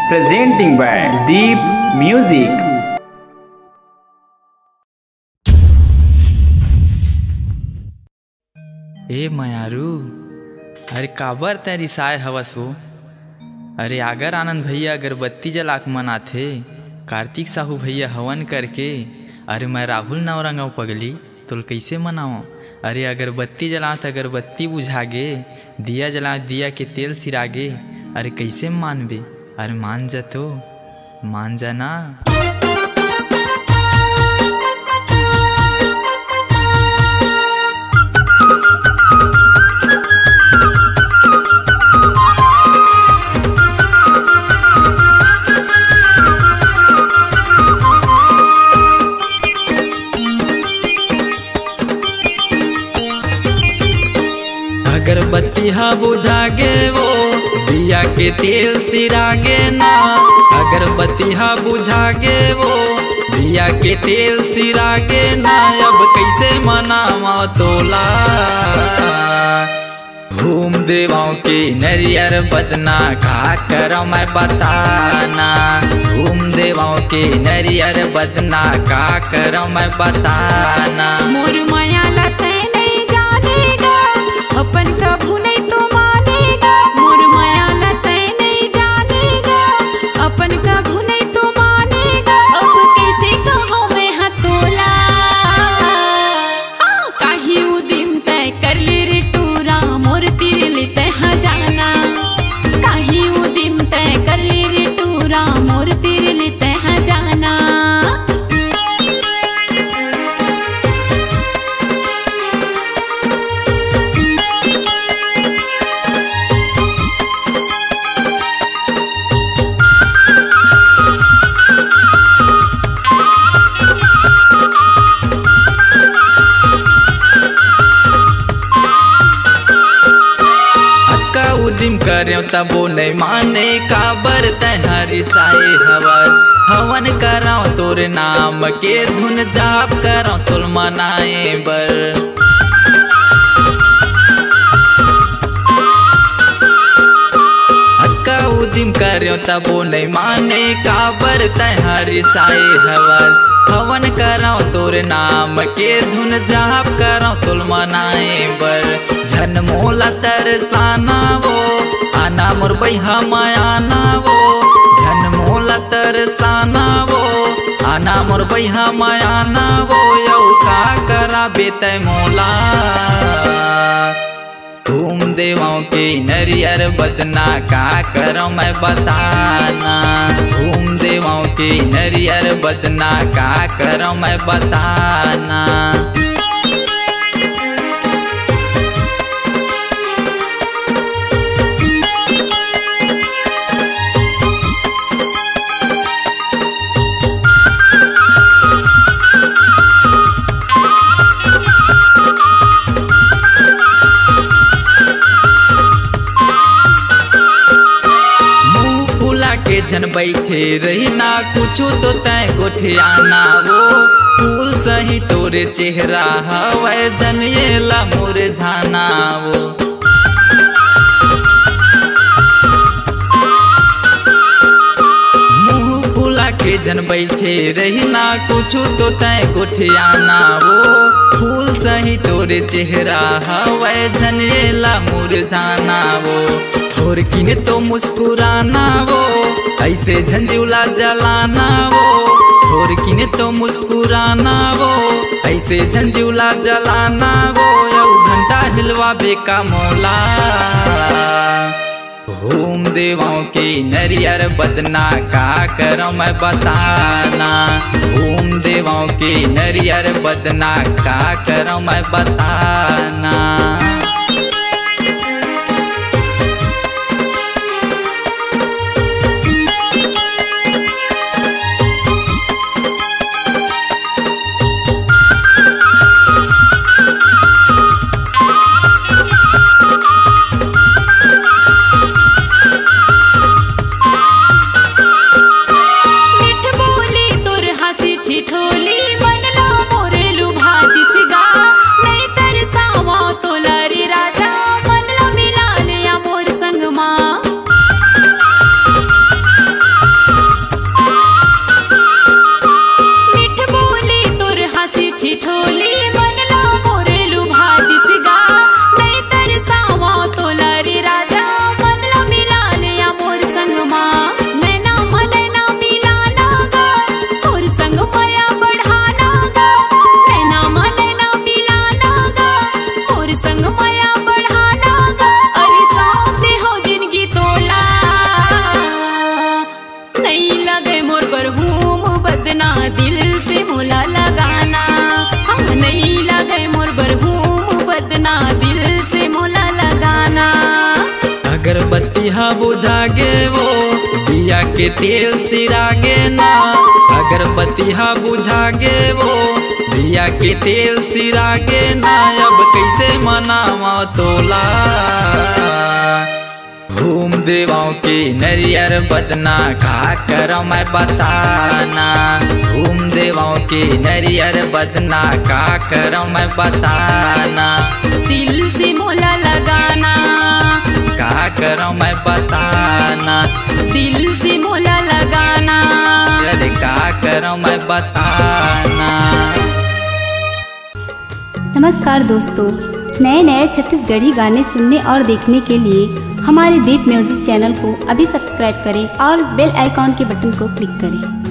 presenting by Deep Music. ए मयारू, अरे काबर तेरी साय हवस हो। अरे आगर आनंद भैया अगरबत्ती जलाक मनाथे, कार्तिक साहू भैया हवन करके। अरे मैं राहुल नवरंगाव पगली तोल कैसे मनाओ। अरे अगरबत्ती जलात अगरबत्ती बुझागे, दिया जलात दिया के तेल सिरागे। अरे कैसे मानबे। अरे मान जा तो मान जा ना। अगरबत्ती हा बुझागे वो दिया के तेल सिरागे ना। अगरबत्ती हा बुझागे वो दिया के तेल सिरागे ना। अब कैसे मनावा तोला, घूम देवाओं के नरियर बदना का करो मैं बताना। घूम देवाओं के नरियर बदना का करो मैं बताना। मोर माया लते नहीं जानेगा, अपन कभू नहीं तो मानेगा। मोर माया लते नहीं जानेगा, अपन कभू नहीं तो मानेगा। अब कैसे कहूँ मैं हथोला, काहे उदिम तय कर ले रे टूरा, मोर तीर लेते हा जाना। काहे उदिम तय कर ले रे टूरा, मोर तीर लेते हा जाना। कर्यो तबो नहीं माने, काबर तहारी साए हवस। हवन कराओ तोर नाम के धुन जाप कराओ तोल मनाए बर। हक्का उदिम कर्यो तबो नहीं माने, काबर तहारी साए हवस। हवन कराओ तोर नाम के धुन जाप कराओ तोल मनाए बर। झन मोला तरसाना वो आना मोर बैहा मायाना वो। झन मोला तरसाना वो आना मोर बैहा मायाना वो। यौ का करा बेतै मोला, घूम देवाओं के नरियर बदना का करो मैं बताना। घूम देवाओं के नरियर बदना का करो मैं बताना। जन बैठे रही ना कुछू तो तय गोठियाना वो। फूल सही तोरे चेहरा हवै जन ये ला मोरे झाना वो। मुँह फूला के जन बैठे रही ना कुछू तो तय गोठियाना वो। फूल सही तोरे चेहरा हवै जन ये ला मोरे झाना वो। थोर किने तो मुस्कुराना वो, ऐसे झंझुला जलाना वो। थोर किने तो मुस्कुराना वो, ऐसे झंझुला जलाना वो। यौ घंटा हिलवा बेका मोला, घूम देवाओं के नरियर बदना का करो मैं बताना। घूम देवाओं के नरियर बदना का करो मैं बताना। ठोली मन लो मोरे लुभा दिसगा, नहीं तरसावा तोला दिल से मोला लगाना। हम नहीं लगे मोर बरहूम बदना, दिल से मोला लगाना। अगरबत्ती हा बुझागे वो दिया के तेल सिरागे ना। अगरबत्ती हा बुझागे वो दिया के तेल सिरागे ना। अब कैसे मनावा तोला घूम देवाओं की नरियर बदना, का करो मैं बताना। घूम देवाओं की नरियर बदना, का करो मैं बताना। दिल से मोला लगाना, का करो मैं बताना। दिल से मोला लगाना, अरे का करो मैं बताना। नमस्कार दोस्तों, नए नए छत्तीसगढ़ी गाने सुनने और देखने के लिए हमारे दीप म्यूजिक चैनल को अभी सब्सक्राइब करें और बेल आइकॉन के बटन को क्लिक करें।